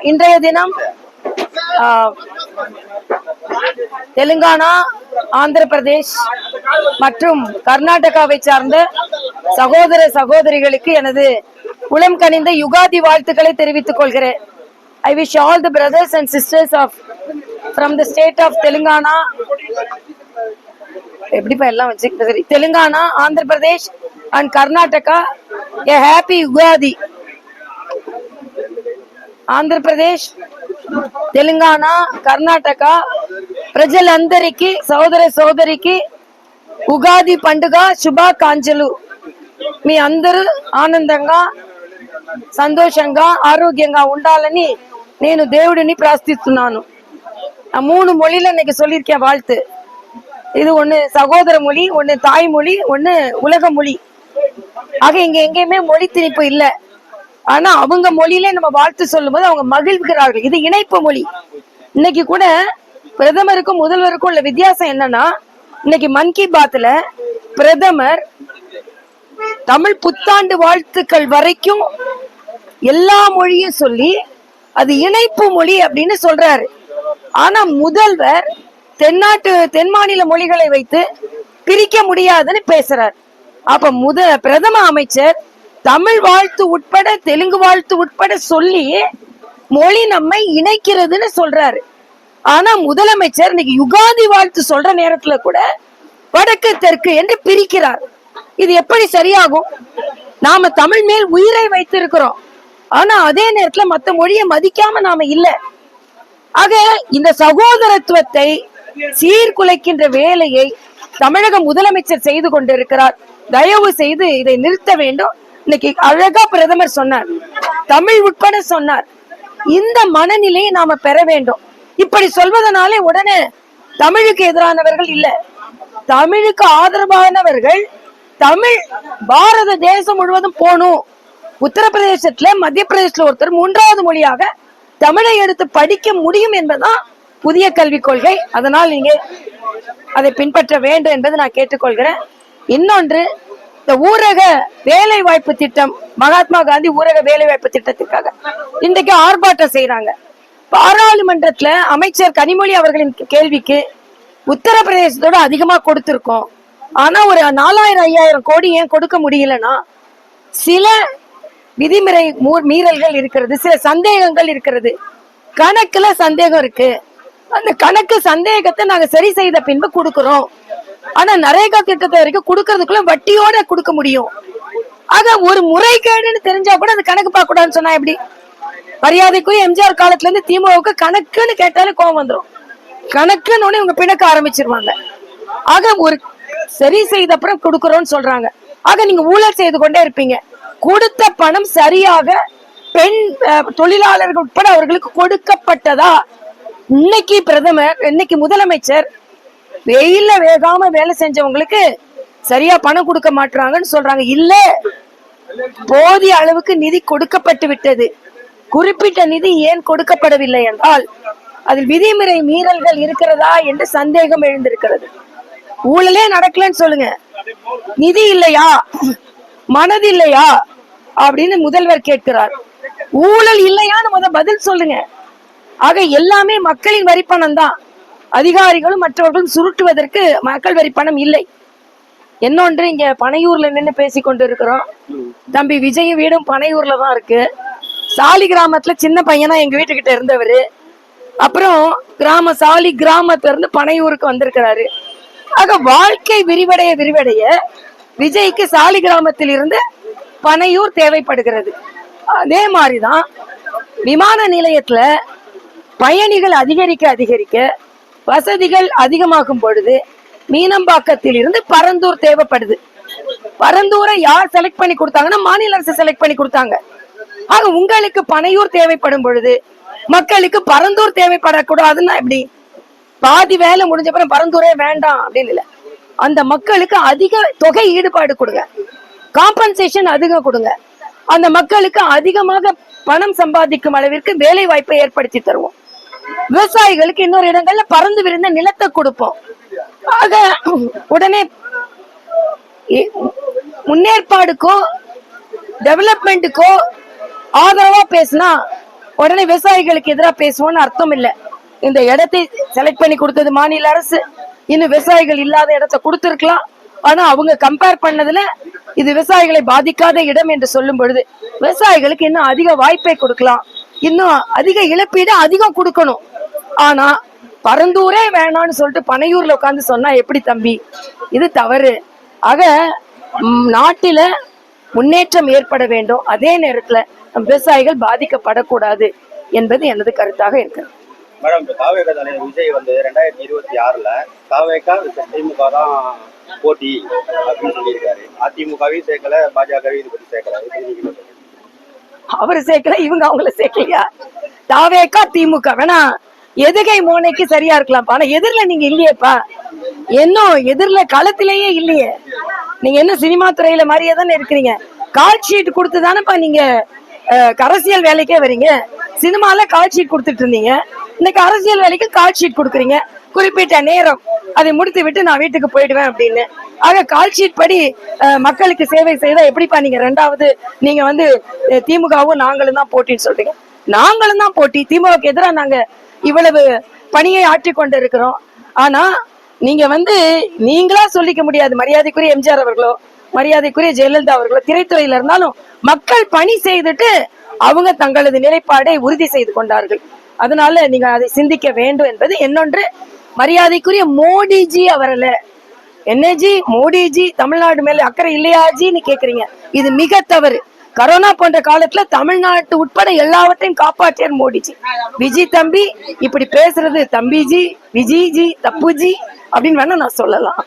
இன்றைய தினம் தெலுங்கானா, ஆந்திர பிரதேஷ் மற்றும் கர்நாடகாவை சார்ந்த சகோதர சகோதரிகளுக்கு எனது உளம் கனிந்த யுகாதி வாழ்த்துக்களை தெரிவித்துக் கொள்கிறேன். I wish all the brothers and sisters from the state of Telangana, Telangana, Andhra Pradesh and Karnataka a happy Ugadi. Andhra Pradesh, Telangana, Karnataka ప్రజలందరికీ సోదర సోదరికి ఉగాది పండుగ శుభాకాంక్షలు. మీ అందరూ ఆనందంగా సంతోషంగా ఆరోగ్యంగా ఉండాలని నేను దేవుడిని ప్రార్థిస్తున్నాను. நான் 3 மொழியில இன்னைக்கு சொல்லியிருக்கேன் வாழ்த்து. இது ஒண்ணு சகோதர மொழி, ஒண்ணு தாய்மொழி, ஒண்ணு உலக மொழி. ஆக இங்க எங்கேயுமே மொழி திணிப்பு இல்ல. ஆனா அவங்க மொழியில நம்ம வாழ்த்து சொல்லும் போது அவங்க மகிழ்கிறார்கள். இது இணைப்பு மொழி. இன்னைக்கு கூட பிரதமருக்கும் முதல்வருக்கும் உள்ள வித்தியாசம் என்னன்னா, இன்னைக்கு மன் கி பாத்ல பிரதமர் தமிழ் புத்தாண்டு வாழ்த்துக்கள் வரைக்கும் எல்லா மொழியும் சொல்லி அது இணைப்பு மொழி அப்படின்னு சொல்றாரு. ஆனா முதல்வர் தென் மாநில மொழிகளை வைத்து பிரிக்க முடியாதுன்னு பேசுறார். அப்ப பிரதம அமைச்சர் தமிழ் வாழ்த்து உட்பட தெலுங்கு வாழ்த்து உட்பட சொல்லி மொழி நம்மை இணைக்கிறதுன்னு சொல்றாரு. ஆனா முதலமைச்சர் இன்னைக்கு யுகாதி வாழ்த்து சொல்ற நேரத்துல கூட வடக்கு தெற்கு என்று பிரிக்கிறார். இது எப்படி சரியாகும்? நாம தமிழ் மேல் உயிரை வைத்திருக்கிறோம், ஆனா அதே நேரத்துல மத்த மொழியை மதிக்காம நாம இல்ல. ஆக இந்த சகோதரத்துவத்தை சீர்குலைக்கின்ற வேலையை தமிழக முதலமைச்சர் செய்து கொண்டிருக்கிறார். தயவு செய்து இதை நிறுத்த வேண்டும். இன்னைக்கு அழகா பிரதமர் சொன்னார், தமிழ் உட்பட சொன்னார். இந்த மனநிலையை நாம பெற வேண்டும். இப்படி சொல்வதனாலே உடனே தமிழுக்கு எதிரானவர்கள் இல்ல, தமிழுக்கு ஆதரவானவர்கள். தமிழ் பாரத தேசம் முழுவதும் போகணும். உத்தரப்பிரதேசத்துல மத்திய பிரதேசத்துல ஒருத்தர் 3வது மொழியாக தமிழை எடுத்து படிக்க முடியும் என்பதுதான் புதிய கல்விக் கொள்கை. அதனால் நீங்க அதை பின்பற்ற வேண்டும் என்பதை நான் கேட்டுக்கொள்கிறேன். இன்னொன்று, இந்த ஊரக வேலை வாய்ப்பு திட்டம், மகாத்மா காந்தி ஊரக வேலை வாய்ப்பு திட்டத்திற்காக இன்றைக்கு ஆர்ப்பாட்டம் செய்யறாங்க. பாராளுமன்றத்துல அமைச்சர் கனிமொழி அவர்களின் கேள்விக்கு உத்தரப்பிரதேசத்தோட அதிகமா கொடுத்திருக்கோம், ஆனா ஒரு 4000-5000 கோடி ஏன் கொடுக்க முடியலன்னா சில விதிமுறை மீறல்கள் இருக்கிறது, சில சந்தேகங்கள் இருக்கிறது, கணக்குல சந்தேகம் இருக்கு. அந்த கணக்கு சந்தேகத்தை நாங்க சரி செய்த பின்பு கொடுக்கிறோம். ஆனா நரேகா திட்டத்தை வரைக்கும் கொடுக்கறதுக்குள்ள வட்டியோட கொடுக்க முடியும். ஆக ஒரு முறைகேடுன்னு தெரிஞ்சா கூட அந்த கணக்கு பார்க்க கூடாதுன்னு சொன்னா எப்படி? மரியாதைக்குரிய எம்ஜிஆர் காலத்துல இருந்து திமுகவுக்கு கணக்குன்னு கேட்டாலே கோபம் வந்துடும். கணக்குன்னு இவங்க பிணக்க ஆரம்பிச்சிருவாங்க. ஆக ஒரு சரி செய்த அப்புறம் கொடுக்கறோம்னு சொல்றாங்க. ஆக நீங்க ஊழல் செய்து கொண்டே இருப்பீங்க. கொடுத்த பணம் சரியாக பெண் தொழிலாளர்கள் உட்பட அவர்களுக்கு கொடுக்கப்பட்டதா? இன்னைக்கு பிரதமர், இன்னைக்கு முதலமைச்சர் வெயில வேகாம வேலை செஞ்சவங்களுக்கு சரியா பணம் கொடுக்க மாட்டாங்கன்னு சொல்றாங்க. இல்ல, போதிய அளவுக்கு நிதி கொடுக்கப்பட்டு விட்டது. குறிப்பிட்ட நிதி ஏன் கொடுக்கப்படவில்லை என்றால் அதில் விதிமுறை மீறல்கள் இருக்கிறதா என்று சந்தேகம் எழுந்திருக்கிறது. ஊழலே நடக்கலன்னு சொல்லுங்க, நிதி இல்லையா, மனது இல்லையா அப்படின்னு முதல்வர் கேட்கிறார். ஊழல் இல்லையான்னு பதில் சொல்லுங்க. ஆக எல்லாமே மக்களின் வரிப்பணம் தான். அதிகாரிகளும் மற்றவர்களும் சுருட்டுவதற்கு மக்கள் வரிப்பணம் இல்லை. இன்னொன்று, இங்க பனையூர்ல நின்று பேசி கொண்டு இருக்கிறோம். தம்பி விஜய் வீடும் பனையூர்ல தான் இருக்கு. சாலி கிராமத்துல சின்ன பையனா எங்க வீட்டுக்கிட்ட இருந்தவரு அப்புறம் சாலி கிராமத்துல இருந்து பனையூருக்கு வந்திருக்கிறாரு. ஆக வாழ்க்கை விரிவடைய விரிவடைய விஜய்க்கு சாலி கிராமத்தில் இருந்து பனையூர் தேவைப்படுகிறது. அதே மாதிரிதான் விமான நிலையத்துல பயணிகள் அதிகரிக்க அதிகரிக்க வசதிகள் அதிகமாகும் பொழுது மீனம்பாக்கத்தில் இருந்து பரந்தூர் தேவைப்படுது. பரந்தூரை யார் செலக்ட் பண்ணி கொடுத்தாங்கன்னா மாநில அரசு செலக்ட் பண்ணி கொடுத்தாங்க. ஆக உங்களுக்கு பனையூர் தேவைப்படும் பொழுது மக்களுக்கு பரந்தூர் தேவைப்படக்கூடாதுன்னா எப்படி? பாதி வேலை முடிஞ்ச அப்புறம் பரந்தூரே வேண்டாம் அப்படின்னு இல்ல, அந்த மக்களுக்கு அதிக தொகை ஈடுபாடு கொடுங்க, காம்பன்சேஷன் அதிகம் கொடுங்க. அந்த மக்களுக்கு அதிகமாக பணம் சம்பாதிக்கும் அளவிற்கு வேலை வாய்ப்பை ஏற்படுத்தி தருவோம். விவசாயிகளுக்கு இன்னொரு இடங்கள்ல பறந்து விரிந்த நிலத்தை கொடுப்போம். ஆக உடனே முன்னேற்பாடுக்கோ டெவலப்மெண்ட்டுக்கோ ஆதரவா பேசினா உடனே விவசாயிகளுக்கு எதிராக பேசுவோம்னு அர்த்தம் இல்லை. இந்த இடத்தை செலக்ட் பண்ணி கொடுத்தது மாநில அரசு. இன்னும் விவசாயிகள் இல்லாத இடத்த கொடுத்திருக்கலாம். ஆனா அவங்க கம்பேர் பண்ணதுல இது விவசாயிகளை பாதிக்காத இடம் என்று சொல்லும் பொழுது விவசாயிகளுக்கு இன்னும் அதிக வாய்ப்பை கொடுக்கலாம், இன்னும் அதிக இழப்பீடு அதிகம் கொடுக்கணும். ஆனா பரந்தூரே வேணான்னு சொல்லிட்டு பனையூர்ல உட்கார்ந்து சொன்னா எப்படி தம்பி? இது தவறு. ஆக நாட்டில முன்னேற்றம் ஏற்பட வேண்டும், அதே நேரத்துல விவசாயிகள் பாதிக்கப்படக்கூடாது என்பது எனது கருத்தாக இருக்கிறது. மேடம், இப்போ தாவேகா தலைவர் விஜய் வந்து 2026ல தாவேகா திமுக தான் போட்டி அப்படின்னு சொல்லியிருக்காரு. அதிமுகவையும் சேர்க்கல, பாஜகவையும் இது பத்தி சேர்க்கல. அவரு சேர்க்கல, இவங்க அவங்கள சேர்க்கலையா? தாவேகா திமுக வேணா எதுகை மோனைக்கு சரியா இருக்கலாம்ப்பா. ஆனா எதிரில நீங்க இல்லையேப்பா, இன்னும் எதிரில களத்திலேயே இல்லையே. நீங்க என்ன சினிமா துறையில மாதிரியே தானே இருக்கிறீங்க. கால் ஷீட் கொடுத்து தானேப்பா நீங்க அரசியல் வேலைக்கே வரீங்க. சினிமால கால் ஷீட் கொடுத்துட்டு இருந்தீங்க, இன்னைக்கு அரசியல் வேலைக்கு கால் ஷீட் கொடுக்குறீங்க. குறிப்பிட்ட நேரம் அதை முடித்து விட்டு நான் வீட்டுக்கு போயிடுவேன் அப்படின்னு. ஆக கால் ஷீட் படி மக்களுக்கு சேவை செய்தா எப்படிப்பா நீங்க ரெண்டாவது நீங்க வந்து திமுகவும் நாங்களும் தான் போட்டின்னு சொல்றீங்க? நாங்களும் தான் போட்டி. திமுகவுக்கு எதிராக நாங்க இவ்வளவு பணியை ஆற்றி கொண்டு இருக்கிறோம். ஆனா நீங்க வந்து நீங்களா சொல்லிக்க முடியாது. மரியாதைக்குரிய எம்ஜிஆர் அவர்களோ, மரியாதைக்குரிய ஜெயலலிதா அவர்களோ திரைத்துறையில இருந்தாலும் மக்கள் பணி செய்துட்டு அவங்க தங்களது நிலைப்பாடை உறுதி செய்து கொண்டார்கள். அதனால நீங்க அதை சிந்திக்க வேண்டும் என்பது என்னொன்று. மரியாதைக்குரிய மோடிஜி அவரல என்னஜி மோடிஜி தமிழ்நாடு மேல அக்கறை இல்லையாஜின்னு கேக்குறீங்க. இது மிக தவறு. கரோனா போன்ற காலத்துல தமிழ்நாட்டு உட்பட எல்லாவற்றையும் காப்பாற்றியார் மோடிஜி. விஜய் தம்பி இப்படி பேசுறது தம்பிஜி, விஜய்ஜி, தப்புஜி அப்படின்னு வேணா நான் சொல்லலாம்.